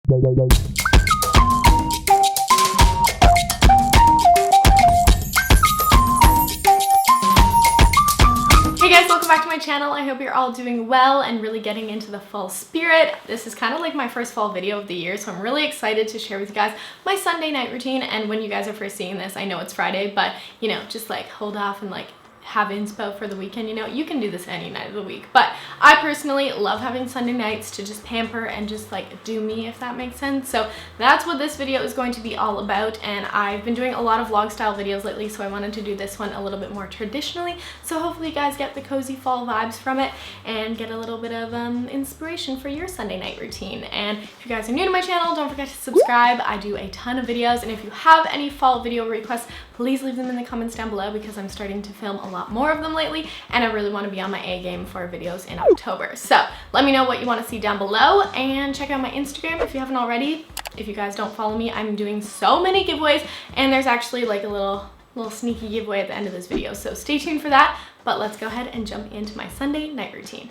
Hey guys, welcome back to my channel. I hope you're all doing well and really getting into the fall spirit. This is kind of like my first fall video of the year, so I'm really excited to share with you guys my Sunday night routine. And when you guys are first seeing this, I know it's Friday, but you know, just like hold off and like have inspo for the weekend. You know, you can do this any night of the week, but I personally love having Sunday nights to just pamper and just like do me, if that makes sense. So that's what this video is going to be all about, and I've been doing a lot of vlog style videos lately, so I wanted to do this one a little bit more traditionally, so hopefully you guys get the cozy fall vibes from it and get a little bit of inspiration for your Sunday night routine. And if you guys are new to my channel, don't forget to subscribe. I do a ton of videos, and if you have any fall video requests, please leave them in the comments down below, because I'm starting to film a lot more of them lately, and I really want to be on my A game for videos in October. So let me know what you want to see down below, and check out my Instagram if you haven't already. If you guys don't follow me, I'm doing so many giveaways, and there's actually like a little sneaky giveaway at the end of this video, so stay tuned for that. But let's go ahead and jump into my Sunday night routine.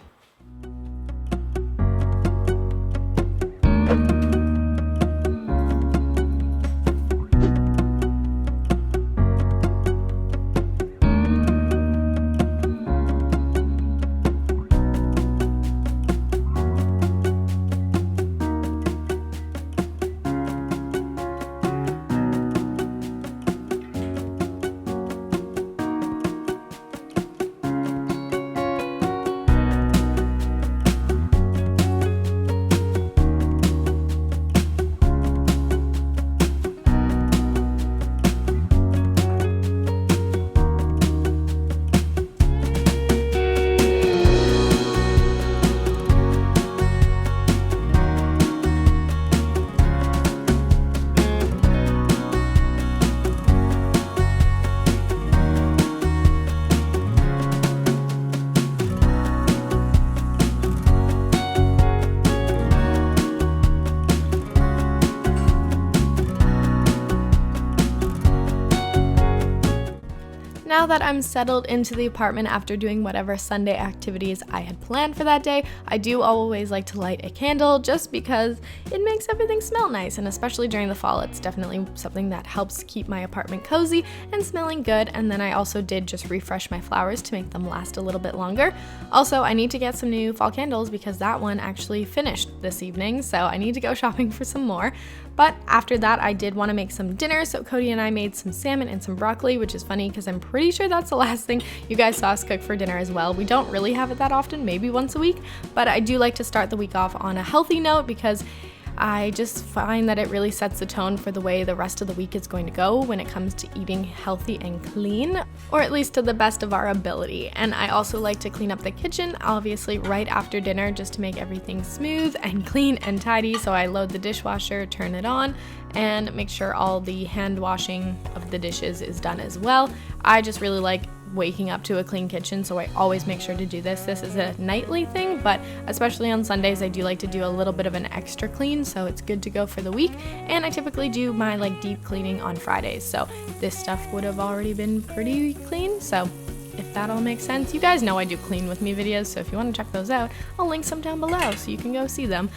Now that I'm settled into the apartment after doing whatever Sunday activities I had planned for that day, I do always like to light a candle just because it makes everything smell nice, and especially during the fall, it's definitely something that helps keep my apartment cozy and smelling good. And then I also did just refresh my flowers to make them last a little bit longer. Also, I need to get some new fall candles because that one actually finished this evening, so I need to go shopping for some more. But after that, I did want to make some dinner, so Cody and I made some salmon and some broccoli, which is funny because I'm pretty sure that's the last thing you guys saw us cook for dinner as well. We don't really have it that often, maybe once a week, but I do like to start the week off on a healthy note because I just find that it really sets the tone for the way the rest of the week is going to go when it comes to eating healthy and clean, or at least to the best of our ability. And I also like to clean up the kitchen, obviously right after dinner, just to make everything smooth and clean and tidy. So I load the dishwasher, turn it on, and make sure all the hand washing of the dishes is done as well. I just really like waking up to a clean kitchen, so I always make sure to do this. This is a nightly thing, but especially on Sundays I do like to do a little bit of an extra clean, so it's good to go for the week. And I typically do my like deep cleaning on Fridays, so this stuff would have already been pretty clean. So if that all makes sense, you guys know I do clean with me videos, so if you want to check those out, I'll link some down below so you can go see them.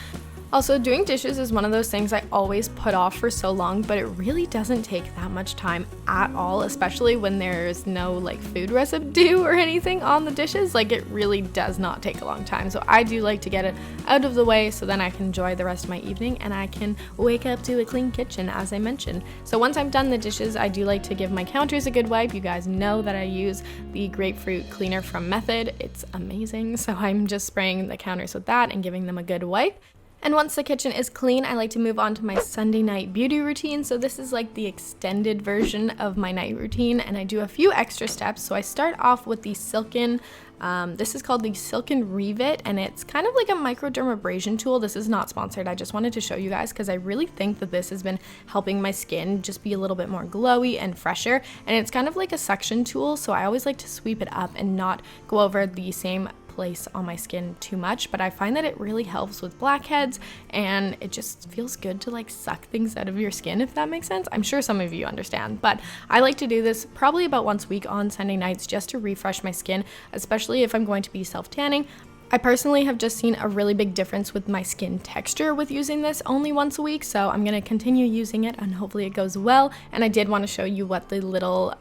Also, doing dishes is one of those things I always put off for so long, but it really doesn't take that much time at all, especially when there's no like food residue or anything on the dishes. Like, it really does not take a long time. So I do like to get it out of the way so then I can enjoy the rest of my evening and I can wake up to a clean kitchen, as I mentioned. So once I'm done the dishes, I do like to give my counters a good wipe. You guys know that I use the grapefruit cleaner from Method. It's amazing. So I'm just spraying the counters with that and giving them a good wipe. And once the kitchen is clean, I like to move on to my Sunday night beauty routine. So this is like the extended version of my night routine, and I do a few extra steps. So I start off with the Silken, this is called the Silken Revit, and it's kind of like a microdermabrasion tool. This is not sponsored. I just wanted to show you guys because I really think that this has been helping my skin just be a little bit more glowy and fresher. And it's kind of like a suction tool, so I always like to sweep it up and not go over the same place on my skin too much, but I find that it really helps with blackheads, and it just feels good to like suck things out of your skin, if that makes sense. I'm sure some of you understand, but I like to do this probably about once a week on Sunday nights just to refresh my skin, especially if I'm going to be self-tanning. I personally have just seen a really big difference with my skin texture with using this only once a week, so I'm going to continue using it and hopefully it goes well. And I did want to show you what the little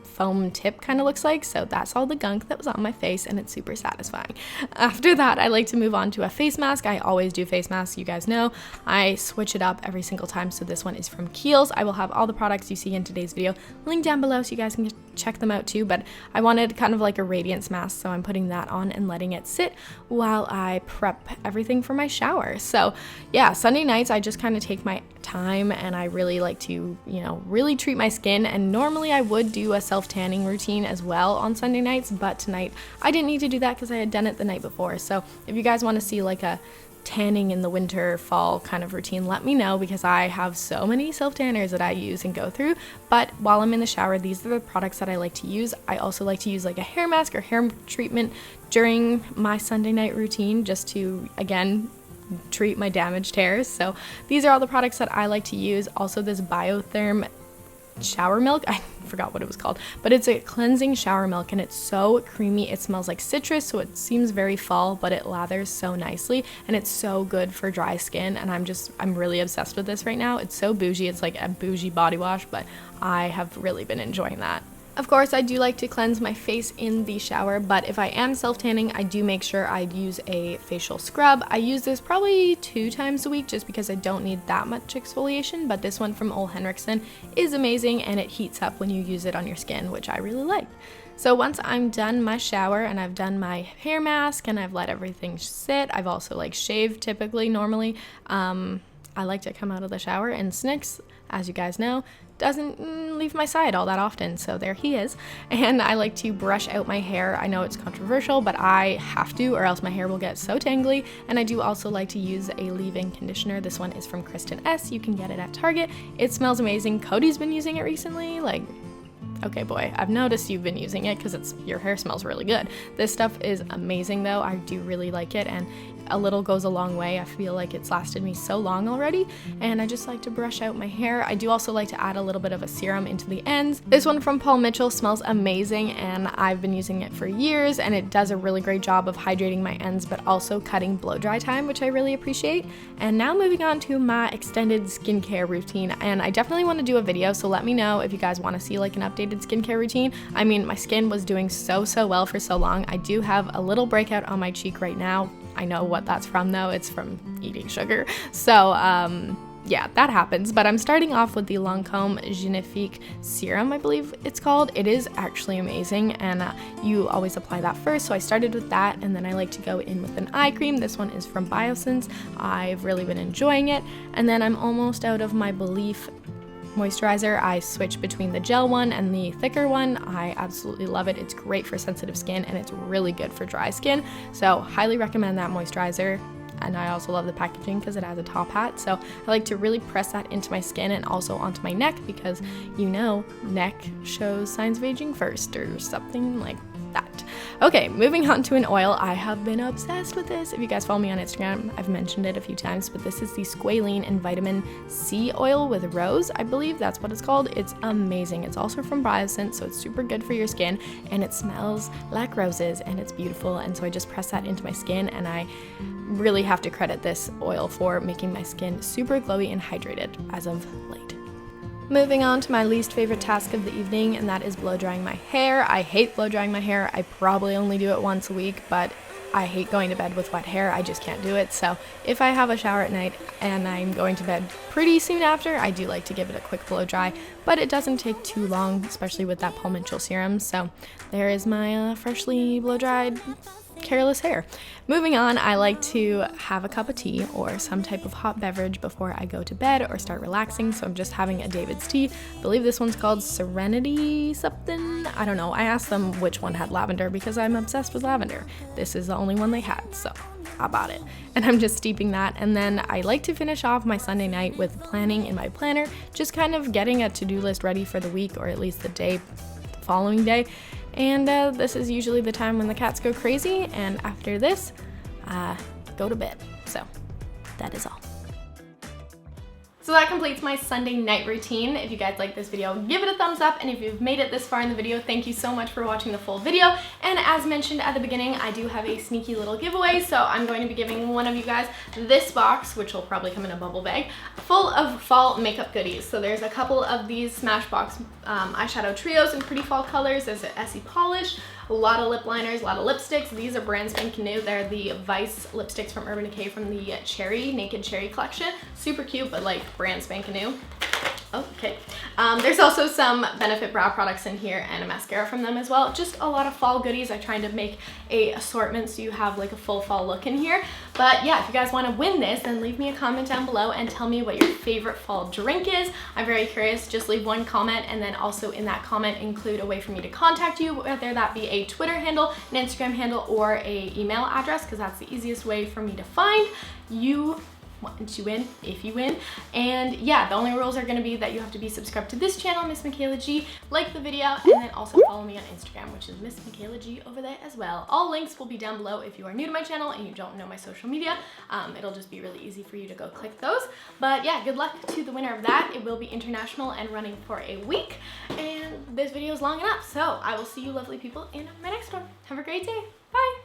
foam tip kind of looks like, so that's all the gunk that was on my face and it's super satisfying. After that, I like to move on to a face mask. I always do face masks, you guys know. I switch it up every single time, so this one is from Kiehl's. I will have all the products you see in today's video linked down below so you guys can check them out too, but I wanted kind of like a radiance mask, so I'm putting that on and letting it sit while I prep everything for my shower. So yeah, Sunday nights I just kind of take my time and I really like to, really treat my skin, and normally I would do a self-tanning routine as well on Sunday nights, but tonight I didn't need to do that because I had done it the night before. So if you guys want to see like a tanning in the winter, fall kind of routine, let me know, because I have so many self-tanners that I use and go through. But while I'm in the shower, these are the products that I like to use. I also like to use like a hair mask or hair treatment during my Sunday night routine, just to, again, treat my damaged hairs. So these are all the products that I like to use. Also this Biotherm shower milk, I forgot what it was called, but it's a cleansing shower milk and it's so creamy. It smells like citrus, so it seems very fall, but it lathers so nicely and it's so good for dry skin, and I'm really obsessed with this right now. It's so bougie. It's like a bougie body wash, but I have really been enjoying that. Of course, I do like to cleanse my face in the shower, but if I am self-tanning, I do make sure I use a facial scrub. I use this probably 2 times a week just because I don't need that much exfoliation, but this one from Ole Henriksen is amazing and it heats up when you use it on your skin, which I really like. So once I'm done my shower and I've done my hair mask and I've let everything sit, I've also like shaved normally. I like to come out of the shower, and Snicks, as you guys know, doesn't leave my side all that often, so there he is. And I like to brush out my hair. I know it's controversial, but I have to, or else my hair will get so tangly. And I do also like to use a leave-in conditioner. This one is from Kristen S. You can get it at Target. It smells amazing. Cody's been using it recently. Like, okay boy, I've noticed you've been using it because your hair smells really good. This stuff is amazing though. I do really like it, and a little goes a long way. I feel like it's lasted me so long already, and I just like to brush out my hair. I do also like to add a little bit of a serum into the ends. This one from Paul Mitchell smells amazing, and I've been using it for years, and it does a really great job of hydrating my ends but also cutting blow dry time, which I really appreciate. And now moving on to my extended skincare routine, and I definitely want to do a video, so let me know if you guys want to see like an updated skincare routine. I mean, my skin was doing so well for so long. I do have a little breakout on my cheek right now. I know what that's from though. It's from eating sugar. So yeah, that happens. But I'm starting off with the Lancome Genifique Serum, I believe it's called. It is actually amazing, and you always apply that first. So I started with that, and then I like to go in with an eye cream. This one is from Biosense. I've really been enjoying it. And then I'm almost out of my Belief moisturizer. I switch between the gel one and the thicker one. I absolutely love it. It's great for sensitive skin and it's really good for dry skin. So highly recommend that moisturizer. And I also love the packaging because it has a top hat. So I like to really press that into my skin and also onto my neck, because neck shows signs of aging first or something like that. Okay, moving on to an oil. I have been obsessed with this. If you guys follow me on Instagram, I've mentioned it a few times, but this is the Squalene and Vitamin C oil with rose. I believe that's what it's called. It's amazing. It's also from Biosense, so it's super good for your skin, and it smells like roses, and it's beautiful. And so I just press that into my skin, and I really have to credit this oil for making my skin super glowy and hydrated as of late. Moving on to my least favorite task of the evening, and that is blow drying my hair. I hate blow drying my hair. I probably only do it once a week, but I hate going to bed with wet hair. I just can't do it. So if I have a shower at night and I'm going to bed pretty soon after, I do like to give it a quick blow dry, but it doesn't take too long, especially with that Paul Mitchell serum. So there is my freshly blow dried careless hair. Moving on, I like to have a cup of tea or some type of hot beverage before I go to bed or start relaxing. So I'm just having a David's tea. I believe this one's called Serenity something. I don't know. I asked them which one had lavender because I'm obsessed with lavender. This is the only one they had, so I bought it. And I'm just steeping that. And then I like to finish off my Sunday night with planning in my planner, just kind of getting a to-do list ready for the week, or at least the following day. And this is usually the time when the cats go crazy, and after this, go to bed. So that is all. So that completes my Sunday night routine. If you guys like this video, give it a thumbs up, and if you've made it this far in the video, thank you so much for watching the full video. And as mentioned at the beginning, I do have a sneaky little giveaway, so I'm going to be giving one of you guys this box, which will probably come in a bubble bag, full of fall makeup goodies. So there's a couple of these Smashbox eyeshadow trios in pretty fall colors. There's an Essie polish, a lot of lip liners, a lot of lipsticks. These are brand spanking new. They're the Vice lipsticks from Urban Decay from the Naked Cherry collection. Super cute, but like brand spanking new. Okay. There's also some Benefit brow products in here and a mascara from them as well. Just a lot of fall goodies. I'm trying to make a assortment so you have like a full fall look in here. But yeah, if you guys want to win this, then leave me a comment down below and tell me what your favorite fall drink is. I'm very curious. Just leave one comment, and then also in that comment include a way for me to contact you, whether that be a Twitter handle, an Instagram handle, or a email address, because that's the easiest way for me to find you once you win, if you win. And yeah, the only rules are going to be that you have to be subscribed to this channel, Miss Mikayla G, like the video, and then also follow me on Instagram, which is Miss Mikayla G over there as well. All links will be down below if you are new to my channel and you don't know my social media. It'll just be really easy for you to go click those. But yeah, good luck to the winner of that. It will be international and running for a week, and this video is long enough, so I will see you lovely people in my next one. Have a great day. Bye.